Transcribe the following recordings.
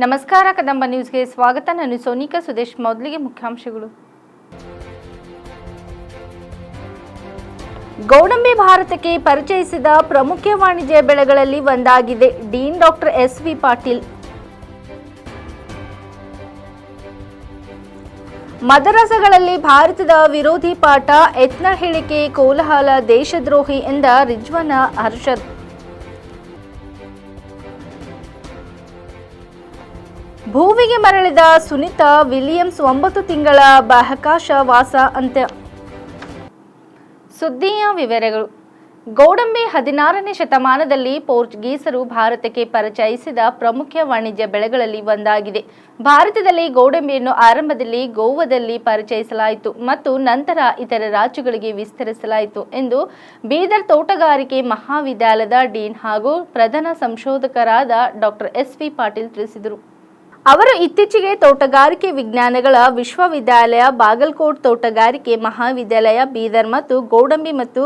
ನಮಸ್ಕಾರ ಕದಂಬ ನ್ಯೂಸ್ಗೆ ಸ್ವಾಗತ. ನಾನು ಸೋನಿಕಾ ಸುದೇಶ್. ಮೊದಲಿಗೆ ಮುಖ್ಯಾಂಶಗಳು. ಗೋಡಂಬಿ ಭಾರತಕ್ಕೆ ಪರಿಚಯಿಸಿದ ಪ್ರಮುಖ ವಾಣಿಜ್ಯ ಬೆಳೆಗಳಲ್ಲಿ ಒಂದಾಗಿದೆ. Dean doctor S V. ಪಾಟೀಲ್. ಮದರಸಗಳಲ್ಲಿ ಭಾರತದ ವಿರೋಧಿ ಪಾಠ, ಎತ್ನಾಳ್ ಹೇಳಿಕೆ ಕೋಲಾಹಲ, ದೇಶದ್ರೋಹಿ ಎಂದ ರಿಜ್ವಾನ್ ಅರ್ಷದ್. ಭೂವಿಗೆ ಮರಳಿದ ಸುನಿತಾ ವಿಲಿಯಮ್ಸ್ 9 ತಿಂಗಳ ಬಾಹ್ಯಾಕಾಶ ವಾಸ ಅಂತ್ಯ. ಸುದ್ದಿಯ ವಿವರಗಳು. ಗೋಡಂಬಿ 16ನೇ ಶತಮಾನದಲ್ಲಿ ಪೋರ್ಚುಗೀಸರು ಭಾರತಕ್ಕೆ ಪರಿಚಯಿಸಿದ ಪ್ರಮುಖ ವಾಣಿಜ್ಯ ಬೆಳೆಗಳಲ್ಲಿ ಒಂದಾಗಿದೆ. ಭಾರತದಲ್ಲಿ ಗೋಡಂಬಿಯನ್ನು ಆರಂಭದಲ್ಲಿ ಗೋವಾದಲ್ಲಿ ಪರಿಚಯಿಸಲಾಯಿತು ಮತ್ತು ನಂತರ ಇತರ ರಾಜ್ಯಗಳಿಗೆ ವಿಸ್ತರಿಸಲಾಯಿತು ಎಂದು ಬೀದರ್ ತೋಟಗಾರಿಕೆ ಮಹಾವಿದ್ಯಾಲಯದ ಡೀನ್ ಹಾಗೂ ಪ್ರಧಾನ ಸಂಶೋಧಕರಾದ ಡಾಕ್ಟರ್ ಎಸ್.ವಿ. ಪಾಟೀಲ್ ತಿಳಿಸಿದರು. ಅವರು ಇತ್ತೀಚೆಗೆ ತೋಟಗಾರಿಕೆ ವಿಜ್ಞಾನಗಳ ವಿಶ್ವವಿದ್ಯಾಲಯ, ಬಾಗಲಕೋಟ್ ತೋಟಗಾರಿಕೆ ಮಹಾವಿದ್ಯಾಲಯ ಬೀದರ್ ಮತ್ತು ಗೋಡಂಬಿ ಮತ್ತು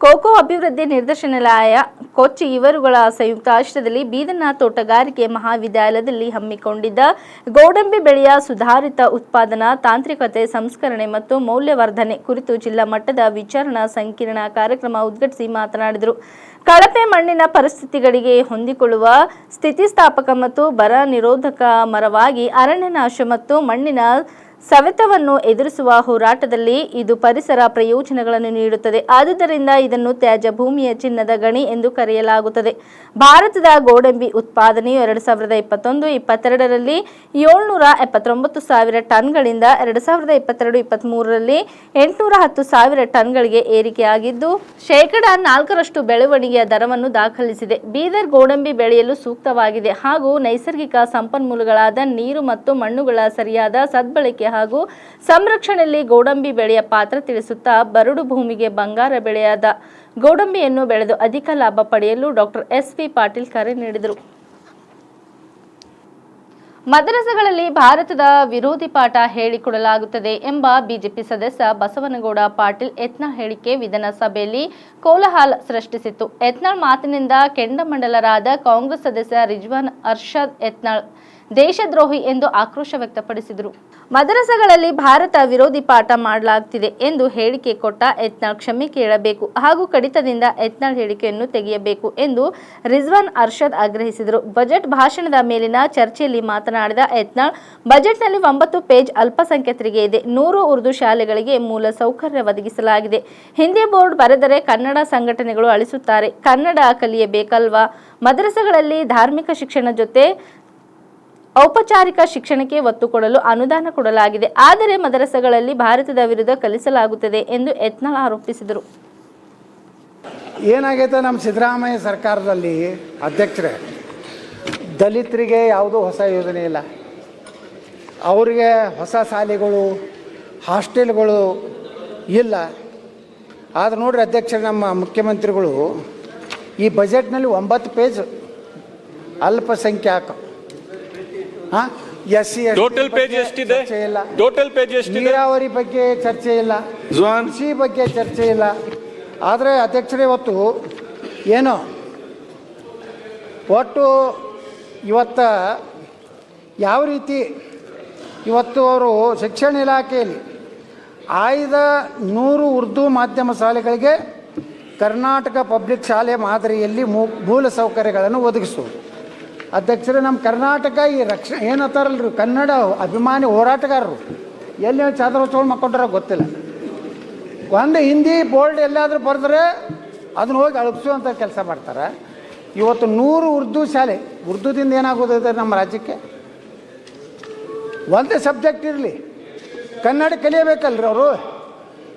ಕೋಕೋ ಅಭಿವೃದ್ಧಿ ನಿರ್ದೇಶನಾಲಯ ಕೊಚ್ಚಿ ಇವರುಗಳ ಸಂಯುಕ್ತಾಶ್ರಯದಲ್ಲಿ ಬೀದರ್ನ ತೋಟಗಾರಿಕೆ ಮಹಾವಿದ್ಯಾಲಯದಲ್ಲಿ ಹಮ್ಮಿಕೊಂಡಿದ್ದ ಗೋಡಂಬಿ ಬೆಳೆಯ ಸುಧಾರಿತ ಉತ್ಪಾದನಾ ತಾಂತ್ರಿಕತೆ, ಸಂಸ್ಕರಣೆ ಮತ್ತು ಮೌಲ್ಯವರ್ಧನೆ ಕುರಿತು ಜಿಲ್ಲಾ ಮಟ್ಟದ ವಿಚಾರಣಾ ಸಂಕಿರಣ ಕಾರ್ಯಕ್ರಮ ಉದ್ಘಾಟಿಸಿ ಮಾತನಾಡಿದರು. ಕಳಪೆ ಮಣ್ಣಿನ ಪರಿಸ್ಥಿತಿಗಳಿಗೆ ಹೊಂದಿಕೊಳ್ಳುವ ಸ್ಥಿತಿಸ್ಥಾಪಕ ಮತ್ತು ಬರ ನಿರೋಧಕ ಮರವಾಗಿ ಅರಣ್ಯನಾಶ ಮತ್ತು ಮಣ್ಣಿನ ಸವೆತವನ್ನು ಎದುರಿಸುವ ಹೋರಾಟದಲ್ಲಿ ಇದು ಪರಿಸರ ಪ್ರಯೋಜನಗಳನ್ನು ನೀಡುತ್ತದೆ. ಆದುದರಿಂದ ಇದನ್ನು ತ್ಯಾಜ್ಯ ಭೂಮಿಯ ಚಿನ್ನದ ಗಣಿ ಎಂದು ಕರೆಯಲಾಗುತ್ತದೆ. ಭಾರತದ ಗೋಡಂಬಿ ಉತ್ಪಾದನೆಯು 2021-22ರಲ್ಲಿ 779,000 ಟನ್ಗಳಿಂದ 2022-23ರಲ್ಲಿ 810,000 ಟನ್ಗಳಿಗೆ ಏರಿಕೆಯಾಗಿದ್ದು ಶೇಕಡಾ 4ರಷ್ಟು ಬೆಳವಣಿಗೆಯ ದರವನ್ನು ದಾಖಲಿಸಿದೆ. ಬೀದರ್ ಗೋಡಂಬಿ ಬೆಳೆಯಲು ಸೂಕ್ತವಾಗಿದೆ ಹಾಗೂ ನೈಸರ್ಗಿಕ ಸಂಪನ್ಮೂಲಗಳಾದ ನೀರು ಮತ್ತು ಮಣ್ಣುಗಳ ಸರಿಯಾದ ಸದ್ಬಳಕೆ ಹಾಗೂ ಸಂರಕ್ಷಣೆಯಲ್ಲಿ ಗೋಡಂಬಿ ಬೆಳೆಯ ಪಾತ್ರ ತಿಳಿಸುತ್ತಾ ಬರಡು ಭೂಮಿಗೆ ಬಂಗಾರ ಬೆಳೆಯಾದ ಗೋಡಂಬಿಯನ್ನು ಬೆಳೆದು ಅಧಿಕ ಲಾಭ ಪಡೆಯಲು ಡಾಕ್ಟರ್ ಎಸ್.ವಿ. ಪಾಟೀಲ್ ಕರೆ ನೀಡಿದರು. ಮದರಸಗಳಲ್ಲಿ ಭಾರತದ ವಿರೋಧಿ ಪಾಠ ಹೇಳಿಕೊಡಲಾಗುತ್ತದೆ ಎಂಬ ಬಿಜೆಪಿ ಸದಸ್ಯ ಬಸವನಗೌಡ ಪಾಟೀಲ್ ಎತ್ನಾಳ್ ಹೇಳಿಕೆ ವಿಧಾನಸಭೆಯಲ್ಲಿ ಕೋಲಾಹಲ ಸೃಷ್ಟಿಸಿತು. ಎತ್ನಾಳ್ ಮಾತಿನಿಂದ ಕೆಂಡಾಮಂಡಲರಾದ ಕಾಂಗ್ರೆಸ್ ಸದಸ್ಯ ರಿಜ್ವಾನ್ ಅರ್ಷದ್ ಎತ್ನಾಳ್ ದೇಶದ್ರೋಹಿ ಎಂದು ಆಕ್ರೋಶ ವ್ಯಕ್ತಪಡಿಸಿದರು. ಮದರಸಗಳಲ್ಲಿ ಭಾರತ ವಿರೋಧಿ ಪಾಠ ಮಾಡಲಾಗುತ್ತಿದೆ ಎಂದು ಹೇಳಿಕೆ ಕೊಟ್ಟ ಎತ್ನಾಳ್ ಕ್ಷಮೆ ಕೇಳಬೇಕು ಹಾಗೂ ಕಡಿತದಿಂದ ಎತ್ನಾಳ್ ಹೇಳಿಕೆಯನ್ನು ತೆಗೆಯಬೇಕು ಎಂದು ರಿಜ್ವಾನ್ ಅರ್ಷದ್ ಆಗ್ರಹಿಸಿದರು. ಬಜೆಟ್ ಭಾಷಣದ ಮೇಲಿನ ಚರ್ಚೆಯಲ್ಲಿ ಮಾತನಾಡಿದ ಎತ್ನಾಳ್, ಬಜೆಟ್ನಲ್ಲಿ 9 ಪೇಜ್ ಅಲ್ಪಸಂಖ್ಯಾತರಿಗೆ ಇದೆ. 100 ಉರ್ದು ಶಾಲೆಗಳಿಗೆ ಮೂಲ ಸೌಕರ್ಯ ಒದಗಿಸಲಾಗಿದೆ. ಹಿಂದಿ ಬೋರ್ಡ್ ಬರೆದರೆ ಕನ್ನಡ ಸಂಘಟನೆಗಳು ಅಳಿಸುತ್ತಾರೆ. ಕನ್ನಡ ಕಲಿಯಬೇಕಲ್ವಾ? ಮದರಸಗಳಲ್ಲಿ ಧಾರ್ಮಿಕ ಶಿಕ್ಷಣ ಜೊತೆ ಔಪಚಾರಿಕ ಶಿಕ್ಷಣಕ್ಕೆ ಒತ್ತು ಕೊಡಲು ಅನುದಾನ ಕೊಡಲಾಗಿದೆ. ಆದರೆ ಮದರಸಗಳಲ್ಲಿ ಭಾರತದ ವಿರುದ್ಧ ಕಲಿಸಲಾಗುತ್ತದೆ ಎಂದು ಎತ್ನಾಳ್ ಆರೋಪಿಸಿದರು. ಏನಾಗೈತೆ ನಮ್ಮ ಸಿದ್ದರಾಮಯ್ಯ ಸರ್ಕಾರದಲ್ಲಿ ಅಧ್ಯಕ್ಷರೇ, ದಲಿತರಿಗೆ ಯಾವುದೂ ಹೊಸ ಯೋಜನೆ ಇಲ್ಲ. ಅವರಿಗೆ ಹೊಸ ಶಾಲೆಗಳು, ಹಾಸ್ಟೆಲ್ಗಳು ಇಲ್ಲ. ಆದರೆ ನೋಡ್ರಿ ಅಧ್ಯಕ್ಷರೇ, ನಮ್ಮ ಮುಖ್ಯಮಂತ್ರಿಗಳು ಈ ಬಜೆಟ್ನಲ್ಲಿ 9 ಪೇಜ್ ಅಲ್ಪಸಂಖ್ಯಾತ ಎಸ್ ಸಿ ಟೋಟಲ್ ಪೇಜ್ ಎಷ್ಟಿದೆ? ಚರ್ಚೆ ಇಲ್ಲ. ಟೋಟಲ್ ಪೇಜ್ ಎಷ್ಟಿದೆ? ನೀರಾವರಿ ಬಗ್ಗೆ ಚರ್ಚೆ ಇಲ್ಲ, ಕೃಷಿ ಬಗ್ಗೆ ಚರ್ಚೆ ಇಲ್ಲ. ಆದರೆ ಅಧ್ಯಕ್ಷರೇ, ಇವತ್ತು ಏನು ಒಟ್ಟು ಇವತ್ತು ಯಾವ ರೀತಿ ಇವತ್ತು ಅವರು ಶಿಕ್ಷಣ ಇಲಾಖೆಯಲ್ಲಿ ಆಯ್ದ 100 ಉರ್ದು ಮಾಧ್ಯಮ ಶಾಲೆಗಳಿಗೆ ಕರ್ನಾಟಕ ಪಬ್ಲಿಕ್ ಶಾಲೆ ಮಾದರಿಯಲ್ಲಿ ಮೂಲ ಸೌಕರ್ಯಗಳನ್ನು ಒದಗಿಸುವುದು. ಅಧ್ಯಕ್ಷರೇ, ನಮ್ಮ ಕರ್ನಾಟಕ ಈ ಏನತ್ತಾರಲ್ರಿ, ಕನ್ನಡ ಅಭಿಮಾನಿ ಹೋರಾಟಗಾರರು ಎಲ್ಲಿ ಚಾದರ ಹೊಚ್ಕೊಂಡು ಮಕ್ಕೊಂಡ್ರ ಗೊತ್ತಿಲ್ಲ. ಒಂದು ಹಿಂದಿ ಬೋರ್ಡ್ ಎಲ್ಲಾದರೂ ಬರೆದ್ರೆ ಅದನ್ನ ಹೋಗಿ ಅಳಗಿಸುವಂಥ ಕೆಲಸ ಮಾಡ್ತಾರೆ. ಇವತ್ತು 100 ಉರ್ದು ಶಾಲೆ, ಉರ್ದುದಿಂದ ಏನಾಗೋದಿದೆ ನಮ್ಮ ರಾಜ್ಯಕ್ಕೆ? ಒಂದೇ ಸಬ್ಜೆಕ್ಟ್ ಇರಲಿ, ಕನ್ನಡ ಕಲಿಯಬೇಕಲ್ರಿ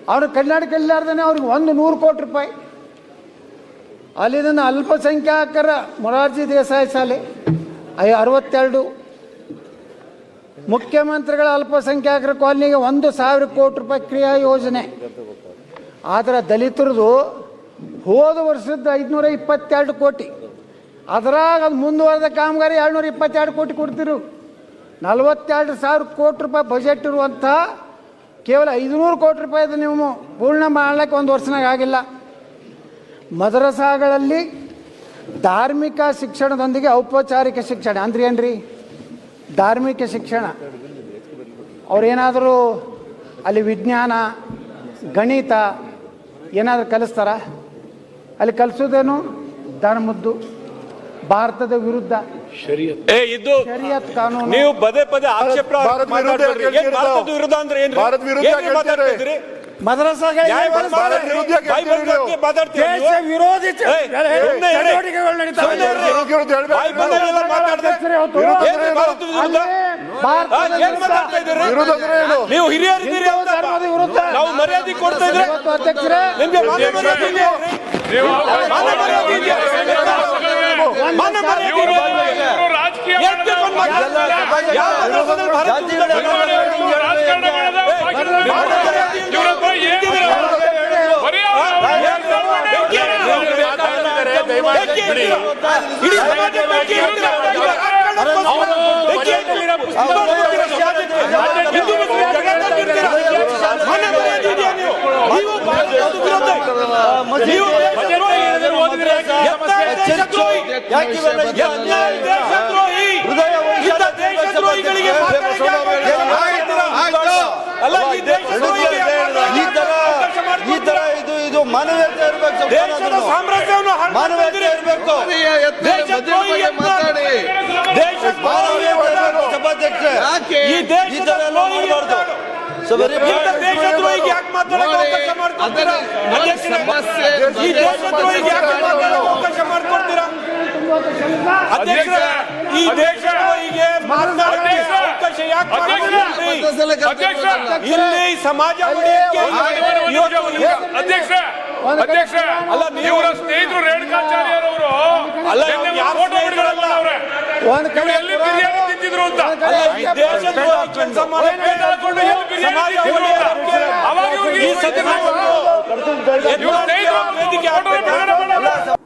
ಅವರು ಕನ್ನಡ ಕಲಿಲಾರ್ದೇ ಅವ್ರಿಗೆ 100 ಕೋಟಿ ರೂಪಾಯಿ. ಅಲ್ಲಿಂದ ಅಲ್ಪಸಂಖ್ಯಾತರ ಮೊರಾರ್ಜಿ ದೇಸಾಯಿ ಶಾಲೆ 62, ಮುಖ್ಯಮಂತ್ರಿಗಳ ಅಲ್ಪಸಂಖ್ಯಾತರ ಕಾಲನಿಗೆ 1,000 ಕೋಟಿ ರೂಪಾಯಿ ಕ್ರಿಯಾ ಯೋಜನೆ. ಆದರೆ ದಲಿತರದು ಹೋದ ವರ್ಷದ 522 ಕೋಟಿ. ಅದರಾಗ ಅದು ಮುಂದುವರೆದ ಕಾಮಗಾರಿ 222 ಕೋಟಿ ಕೊಡ್ತಿರು. 42,000 ಕೋಟಿ ರೂಪಾಯಿ ಬಜೆಟ್ ಇರುವಂಥ ಕೇವಲ 500 ಕೋಟಿ ರೂಪಾಯಿದು ನೀವು ಪೂರ್ಣ ಮಾಡಲಿಕ್ಕೆ 1 ವರ್ಷನಾಗ ಆಗಿಲ್ಲ. ಮದರಸಾಗಳಲ್ಲಿ ಧಾರ್ಮಿಕ ಶಿಕ್ಷಣದೊಂದಿಗೆ ಔಪಚಾರಿಕ ಶಿಕ್ಷಣ ಅಂದ್ರೆ ಏನ್ರಿ? ಧಾರ್ಮಿಕ ಶಿಕ್ಷಣ ಅವರೇನಾದರೂ ಅಲ್ಲಿ ವಿಜ್ಞಾನ ಗಣಿತ ಏನಾದರೂ ಕಲಿಸ್ತಾರ? ಅಲ್ಲಿ ಕಲಿಸೋದೇನು ಧರ್ಮದ್ದು, ಭಾರತದ ವಿರುದ್ಧ ಇದು ಶರಿಯತ್ ಕಾನೂನು. ನೀವು ಪದೇ ಪದೇ ಆಕ್ಷೇಪ ಭಾರತ ವಿರುದ್ಧ ಭಾರತದ ವಿರುದ್ಧ ಅಂದ್ರೆ ಏನು? ಭಾರತ ವಿರುದ್ಧ ಏನ್ರಿ ಮಾತಾಡ್ತಾ ಇದ್ದೀರಿ? ಮದ್ರಸಾಗಳಿಗೆ ಭಾರತ ವಿರುದ್ಧ ಬೈಬಲ್ ಬಗ್ಗೆ ಮಾತಾಡ್ತೀರಾ ದೇಶ ನೀವು? ವಿರೋಧಿ ಸುಮ್ನೆ ಇರಿ. ಚಟುವಟಿಕೆಗಳು ನಡೀತಾ ಸುಮ್ನೆ ಇದೆ. ಇರಿ. ಬೈಬಲ್ನೆಲ್ಲ ಮಾತಾಡ್ದೆ. ಏನ್ರಿ ಭಾರತದ ವಿರುದ್ಧ? ಭಾರತದ ಏನ್ ಮಾತಾಡ್ತಾ ಇದ್ದೀರಿ? ವಿರುದ್ಧ ಅಂದ್ರೆ ಏನು? ನೀವು ಹಿರಿಯರಿದ್ದೀರಿ ಹಿಂದೂ ಅಂತ ಧರ್ಮದ ವಿರುದ್ಧ ನಾವು ಮರ್ಯಾದೆ ಕೊಡ್ತಾ ಇದ್ರೆ ಇವತ್ತು ಅಧ್ಯಕ್ಷರೇ ನಿಮ್ಗೆ ಮಾನ ಮರ್ಯಾದೆ ಇದೆಯಾ? ಮಾನ ಮರ್ಯಾದೆ ಇದೆಯಾ? ಮಾನ ಮರ್ಯಾದೆ ಇದೆಯಾ? ಏನ್ ತಿಳ್ಕೊಂಡ್ ಮಾತಾಡ್ತಾರೆ? ಯಾವ ಮದ್ರಸಾದಲ್ಲಿ ಭಾರತದ ಇಡೀ ಸಮಾಜ ಬಗ್ಗೆ ಇದು ಮಾನವೀಯತೆ ಇರಬೇಕು. ದೇಶದ ಸಾಮ್ರಾಜ್ಯವನ್ನು ಮಾನವೀಯತೆ ಇರಬೇಕು. ಮಾತಾಡಿ. ಸಭಾಧ್ಯಕ್ಷೆ ಈ ದೇಶದ ಮಾಡಬಾರ್ದು. ದೇಶದ್ರೋಹಿಗೆ ಯಾಕೆ ಮಾತಾಡೋಕೆ ಅವಕಾಶ ಮಾಡ್ಕೊಡ್ತೀರಾ? ಈ ದೇಶದ್ರೋಹಿಗೆ ಯಾಕೆ ಮಾತಾಡೋಕೆ ಅವಕಾಶ ಮಾಡ್ಕೊಡ್ತೀರಾ? ಅಧ್ಯಕ್ಷ, ಈ ದೇಶದ್ರೋಹಿಗೆ ಮಾತನಾಡೋಕೆ ಅವಕಾಶ ಯಾಕೆ ಮಾಡ್ಕೊಡ್ತೀರಿ? ಇಲ್ಲಿ ಸಮಾಜ ಉಳಿಯಕ್ಕೆ ಅಧ್ಯಕ್ಷ ಅಲ್ಲ ನೀವು ಸ್ನೇಹಿತರು ರೇಣುಕಾಚಾರ್ಯರವರು ಅಲ್ಲ ಯಾರು ಸ್ನೇಹಿತರಲ್ಲ. ಒಂದು ಕಡೆ ಎಲ್ಲಿ ಬಿರಿಯಾನಿ ತಿಂತಿದ್ರು ಅಂತ ಈ ದೇಶದ್ರೋಹಿ ಕೆಲಸ ಮಾಡೋಕೆ ಸಮಾಜ ಉಳಿಯೋಕೆ ಅವಾಗ ಇವ್ರಿಗೆ ಈ ಸದನವನ್ನು ವೇದಿಕೆ ಆಗ್ಬೇಕು.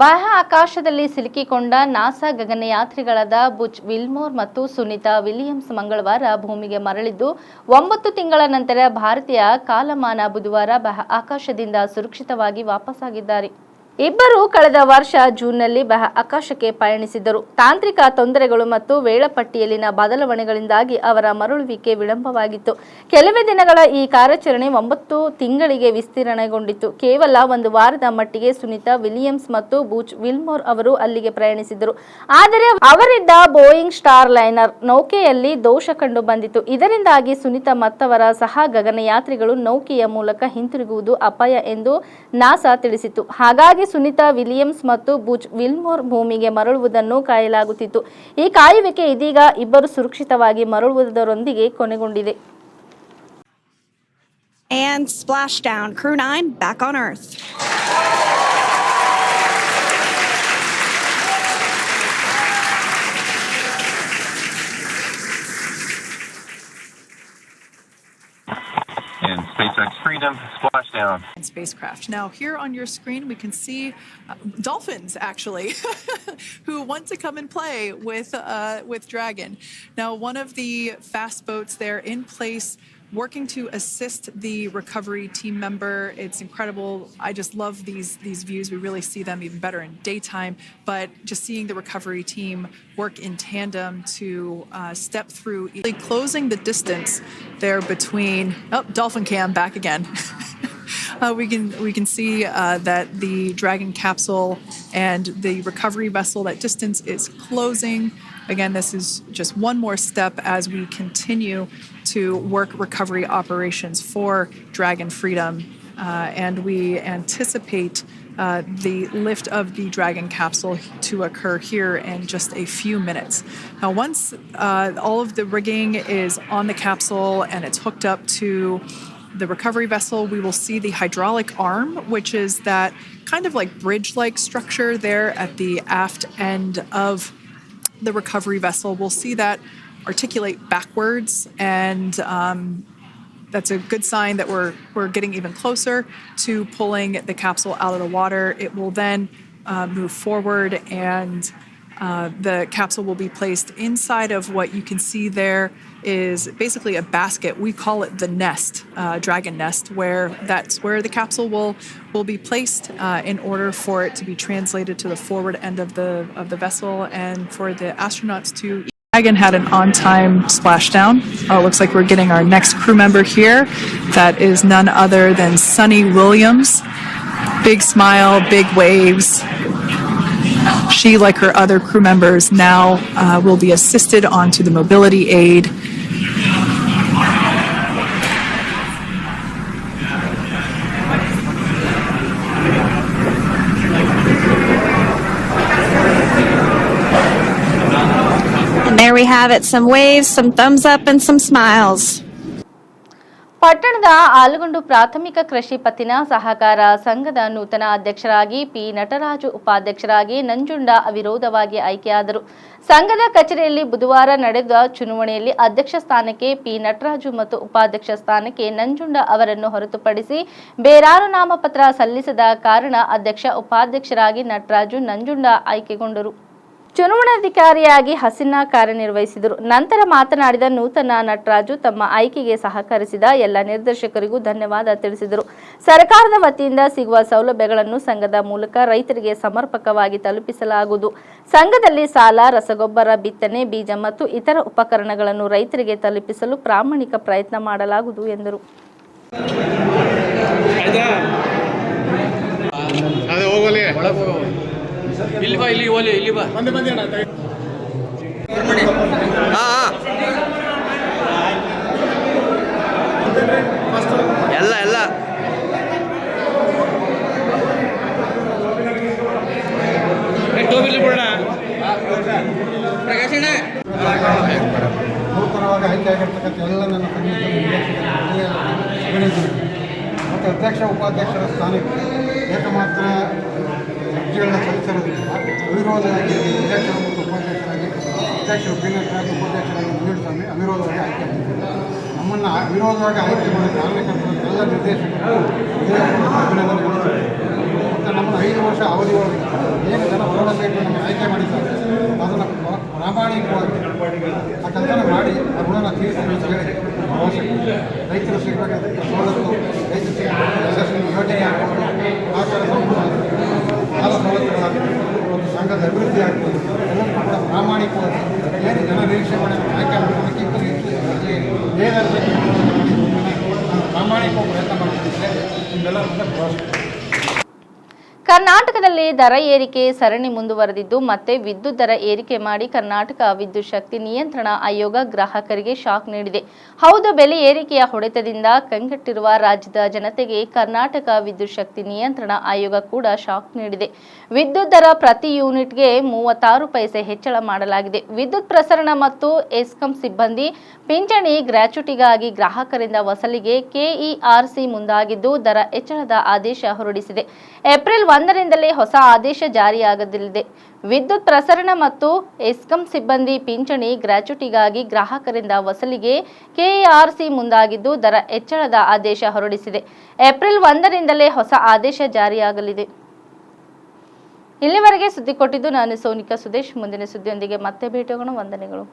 ಬಾಹ್ಯ ಆಕಾಶದಲ್ಲಿ ಸಿಲುಕಿಕೊಂಡ ನಾಸಾ ಗಗನಯಾತ್ರಿಗಳಾದ ಬುಚ್ ವಿಲ್ಮೋರ್ ಮತ್ತು ಸುನಿತಾ ವಿಲಿಯಮ್ಸ್ ಮಂಗಳವಾರ ಭೂಮಿಗೆ ಮರಳಿದ್ದು 9 ತಿಂಗಳ ನಂತರ ಭಾರತೀಯ ಕಾಲಮಾನ ಬುಧವಾರ ಬಾಹ್ಯ ಆಕಾಶದಿಂದ ಸುರಕ್ಷಿತವಾಗಿ ವಾಪಸ್ಸಾಗಿದ್ದಾರೆ. ಇಬ್ಬರು ಕಳೆದ ವರ್ಷ ಜೂನ್ನಲ್ಲಿ ಬಾಹ್ಯ ಆಕಾಶಕ್ಕೆ ಪಯಣಿಸಿದ್ದರು. ತಾಂತ್ರಿಕ ತೊಂದರೆಗಳು ಮತ್ತು ವೇಳಾಪಟ್ಟಿಯಲ್ಲಿನ ಬದಲಾವಣೆಗಳಿಂದಾಗಿ ಅವರ ಮರಳುವಿಕೆ ವಿಳಂಬವಾಗಿತ್ತು. ಕೆಲವೇ ದಿನಗಳ ಈ ಕಾರ್ಯಾಚರಣೆ 9 ತಿಂಗಳಿಗೆ ವಿಸ್ತೀರ್ಣಗೊಂಡಿತ್ತು. ಕೇವಲ 1 ವಾರದ ಮಟ್ಟಿಗೆ ಸುನಿತಾ ವಿಲಿಯಮ್ಸ್ ಮತ್ತು ಬುಚ್ ವಿಲ್ಮೋರ್ ಅವರು ಅಲ್ಲಿಗೆ ಪ್ರಯಾಣಿಸಿದರು. ಆದರೆ ಅವರಿದ್ದ ಬೋಯಿಂಗ್ ಸ್ಟಾರ್ ಲೈನರ್ ನೌಕೆಯಲ್ಲಿ ದೋಷ ಕಂಡು ಬಂದಿತು. ಇದರಿಂದಾಗಿ ಸುನಿತಾ ಮತ್ತವರ ಸಹ ಗಗನಯಾತ್ರಿಗಳು ನೌಕೆಯ ಮೂಲಕ ಹಿಂತಿರುಗುವುದು ಅಪಾಯ ಎಂದು ನಾಸಾ ತಿಳಿಸಿತು. ಹಾಗಾಗಿ ಸುನಿತಾ ವಿಲಿಯಮ್ಸ್ ಮತ್ತು ಬುಚ್ ವಿಲ್ಮೋರ್ ಭೂಮಿಗೆ ಮರಳುವುದನ್ನು ಕಾಯಲಾಗುತ್ತಿತ್ತು. ಈ ಕಾಯುವಿಕೆ ಇದೀಗ ಇಬ್ಬರು ಸುರಕ್ಷಿತವಾಗಿ ಮರಳುವುದರೊಂದಿಗೆ ಕೊನೆಗೊಂಡಿದೆ. And splashdown, Crew 9 back on Earth. And SpaceX Freedom splashdown. Spacecraft. Now, here on your screen, we can see dolphins actually, who want to come and play with Dragon. Now, one of the fast boats there in place, working to assist the recovery team member. It's incredible. I just love these views. We really see them even better in daytime. But just seeing the recovery team work in tandem to step through, closing the distance there between. Oh, dolphin cam back again. We can see that the Dragon capsule and the recovery vessel, that distance is closing. Again, this is just one more step as we continue to work recovery operations for Dragon Freedom, and we anticipate the lift of the Dragon capsule to occur here in just a few minutes. Now, once all of the rigging is on the capsule and it's hooked up to the recovery vessel, we will see the hydraulic arm, which is that kind of like bridge-like structure there at the aft end of the recovery vessel. We'll see that articulate backwards, and that's a good sign that we're getting even closer to pulling the capsule out of the water. It will then move forward, and the capsule will be placed inside of what you can see there is basically a basket. We call it the nest, Dragon nest, where that's where the capsule will be placed in order for it to be translated to the forward end of the vessel and for the astronauts to Dragon had an on-time splashdown. Looks like we're getting our next crew member here. That is none other than Sunny Williams. Big smile, big waves. She, like her other crew members, now will be assisted onto the mobility aid. And there we have it, some waves, some thumbs up, and some smiles. ಪಟ್ಟಣದ ಆಲಗೊಂಡು ಪ್ರಾಥಮಿಕ ಕೃಷಿ ಪತ್ತಿನ ಸಹಕಾರ ಸಂಘದ ನೂತನ ಅಧ್ಯಕ್ಷರಾಗಿ P Nataraju, ಉಪಾಧ್ಯಕ್ಷರಾಗಿ ನಂಜುಂಡ ಅವಿರೋಧವಾಗಿ ಆಯ್ಕೆಯಾದರು. ಸಂಘದ ಕಚೇರಿಯಲ್ಲಿ ಬುಧವಾರ ನಡೆದ ಚುನಾವಣೆಯಲ್ಲಿ ಅಧ್ಯಕ್ಷ ಸ್ಥಾನಕ್ಕೆ ಪಿ ನಟರಾಜು ಮತ್ತು ಉಪಾಧ್ಯಕ್ಷ ಸ್ಥಾನಕ್ಕೆ ನಂಜುಂಡ ಅವರನ್ನು ಹೊರತುಪಡಿಸಿ ಬೇರಾರು ನಾಮಪತ್ರ ಸಲ್ಲಿಸದ ಕಾರಣ ಅಧ್ಯಕ್ಷ, ಉಪಾಧ್ಯಕ್ಷರಾಗಿ ನಟರಾಜು, ನಂಜುಂಡ ಆಯ್ಕೆಗೊಂಡರು. ಚುನಾವಣಾಧಿಕಾರಿಯಾಗಿ ಹಸೀನಾ ಕಾರ್ಯನಿರ್ವಹಿಸಿದರು. ನಂತರ ಮಾತನಾಡಿದ ನೂತನ ನಟರಾಜು, ತಮ್ಮ ಆಯ್ಕೆಗೆ ಸಹಕರಿಸಿದ ಎಲ್ಲ ನಿರ್ದೇಶಕರಿಗೂ ಧನ್ಯವಾದ ತಿಳಿಸಿದರು. ಸರ್ಕಾರದ ವತಿಯಿಂದ ಸಿಗುವ ಸೌಲಭ್ಯಗಳನ್ನು ಸಂಘದ ಮೂಲಕ ರೈತರಿಗೆ ಸಮರ್ಪಕವಾಗಿ ತಲುಪಿಸಲಾಗುವುದು. ಸಂಘದಲ್ಲಿ ಸಾಲ, ರಸಗೊಬ್ಬರ, ಬಿತ್ತನೆ ಬೀಜ ಮತ್ತು ಇತರ ಉಪಕರಣಗಳನ್ನು ರೈತರಿಗೆ ತಲುಪಿಸಲು ಪ್ರಾಮಾಣಿಕ ಪ್ರಯತ್ನ ಮಾಡಲಾಗುವುದು ಎಂದರು. ಎಲ್ಲ ನೂತನವಾಗಿ ಆಯ್ಕೆಯಾಗಿರ್ತಕ್ಕಂಥ ಎಲ್ಲ ನನ್ನ ಮತ್ತು ಅಧ್ಯಕ್ಷ, ಉಪಾಧ್ಯಕ್ಷರ ಸ್ಥಾನಕ್ಕೆ ಏಕಮಾತ್ರ ಅರ್ಜಿಗಳನ್ನು ಸಲ್ಲಿಸಿರೋದ್ರಿಂದ ಅವಿರೋಧವಾಗಿ ಅಧ್ಯಕ್ಷರು ಮತ್ತು ಉಪಾಧ್ಯಕ್ಷರಾಗಿ ಅಧ್ಯಕ್ಷರು ಪಿ ನಟರಾಜ್, ಉಪಾಧ್ಯಕ್ಷರಾಗಿ ನಂಜುಂಡಸ್ವಾಮಿ ಅವಿರೋಧವಾಗಿ ಆಯ್ಕೆಯಾಗಿದ್ದಾರೆ. ನಮ್ಮನ್ನು ಅವಿರೋಧವಾಗಿ ಆಯ್ಕೆ ಮಾಡಿದ ಕಾರ್ಯಕರ್ತರು ಎಲ್ಲ ನಿರ್ದೇಶಕರು ಅಭಿನಂದನೆಗಳು. ಮತ್ತು ನಮ್ಮನ್ನು 5 ವರ್ಷ ಅವಧಿಯೊಳಗೆ ಏನು ಜನ ಭರವಸೆ ಇಟ್ಟು ನಮ್ಮನ್ನು ಆಯ್ಕೆ ಮಾಡಿದ್ದಾರೆ ಅದನ್ನು ಪ್ರಾಮಾಣಿಕವಾಗಿ ಆ ಕೆಲಸ ಮಾಡಿ ಆ ಋಣನ ತೀರಿಸಬೇಕು ಅಂತ ಹೇಳಿ ಭರವಸೆ ರೈತರು ಸಿಗಬೇಕಾದ ಸವಲತ್ತು, ರೈತರು ಸಿಗಬೇಕಾದ ಯಶಸ್ವಿ ಯೋಜನೆ ಆಗ್ಬೋದು, ಆ ಥರ ಸಾಲ ಸವಲತ್ತುಗಳಾಗ್ಬೋದು, ಒಂದು ಸಂಘದ ಅಭಿವೃದ್ಧಿ ಆಗ್ಬೋದು, ಎಲ್ಲರೂ ಕೂಡ ಪ್ರಾಮಾಣಿಕವಾಗಿ ಏನು ಜನ ನಿರೀಕ್ಷೆ ಮಾಡಿ ಆಯ್ಕೆ ಮಾಡೋದಕ್ಕಿಂತ ಹೆಚ್ಚು ಪ್ರಾಮಾಣಿಕವಾಗಿ ಪ್ರಯತ್ನ ಮಾಡ್ತಿದ್ದೆ. ನಿಮ್ಮೆಲ್ಲರಿಂದ ಭರವಸೆ. ಕರ್ನಾಟಕದಲ್ಲಿ ದರ ಏರಿಕೆ ಸರಣಿ ಮುಂದುವರೆದಿದ್ದು ಮತ್ತೆ ವಿದ್ಯುತ್ ದರ ಏರಿಕೆ ಮಾಡಿ ಕರ್ನಾಟಕ ವಿದ್ಯುತ್ ಶಕ್ತಿ ನಿಯಂತ್ರಣ ಆಯೋಗ ಗ್ರಾಹಕರಿಗೆ ಶಾಕ್ ನೀಡಿದೆ. ಹೌದು, ಬೆಲೆ ಏರಿಕೆಯ ಹೊಡೆತದಿಂದ ಕಂಗೆಟ್ಟಿರುವ ರಾಜ್ಯದ ಜನತೆಗೆ ಕರ್ನಾಟಕ ವಿದ್ಯುತ್ ಶಕ್ತಿ ನಿಯಂತ್ರಣ ಆಯೋಗ ಕೂಡ ಶಾಕ್ ನೀಡಿದೆ. ವಿದ್ಯುತ್ ದರ ಪ್ರತಿ ಯೂನಿಟ್ಗೆ 36 ಪೈಸೆ ಹೆಚ್ಚಳ ಮಾಡಲಾಗಿದೆ. ವಿದ್ಯುತ್ ಪ್ರಸರಣ ಮತ್ತು ಎಸ್ಕಾಂ ಸಿಬ್ಬಂದಿ ಪಿಂಚಣಿ ಗ್ರ್ಯಾಚುಟಿಗಾಗಿ ಗ್ರಾಹಕರಿಂದ ವಸೂಲಿಗೆ ಕೆಇಆರ್ಸಿ ಮುಂದಾಗಿದ್ದು ದರ ಹೆಚ್ಚಳದ ಆದೇಶ ಹೊರಡಿಸಿದೆ. ಏಪ್ರಿಲ್ 1ರಿಂದಲೇ ಹೊಸ ಆದೇಶ ಜಾರಿಯಾಗಲಿದೆ. ವಿದ್ಯುತ್ ಪ್ರಸರಣ ಮತ್ತು ಎಸ್ಕಾಂ ಸಿಬ್ಬಂದಿ ಪಿಂಚಣಿ ಗ್ರ್ಯಾಚುಟಿಗಾಗಿ ಗ್ರಾಹಕರಿಂದ ವಸೂಲಿಗೆ ಕೆಇಆರ್ಸಿ ಮುಂದಾಗಿದ್ದು ದರ ಹೆಚ್ಚಳದ ಆದೇಶ ಹೊರಡಿಸಿದೆ. ಏಪ್ರಿಲ್ 1ರಿಂದಲೇ ಹೊಸ ಆದೇಶ ಜಾರಿಯಾಗಲಿದೆ. ಇಲ್ಲಿವರೆಗೆ ಸುದ್ದಿ ಕೊಟ್ಟಿದ್ದು ನಾನು ಸೋನಿಕಾ ಸುದೇಶ್. ಮುಂದಿನ ಸುದ್ದಿಯೊಂದಿಗೆ ಮತ್ತೆ ಭೇಟಿಯಾಗೋಣ. ವಂದನೆಗಳು.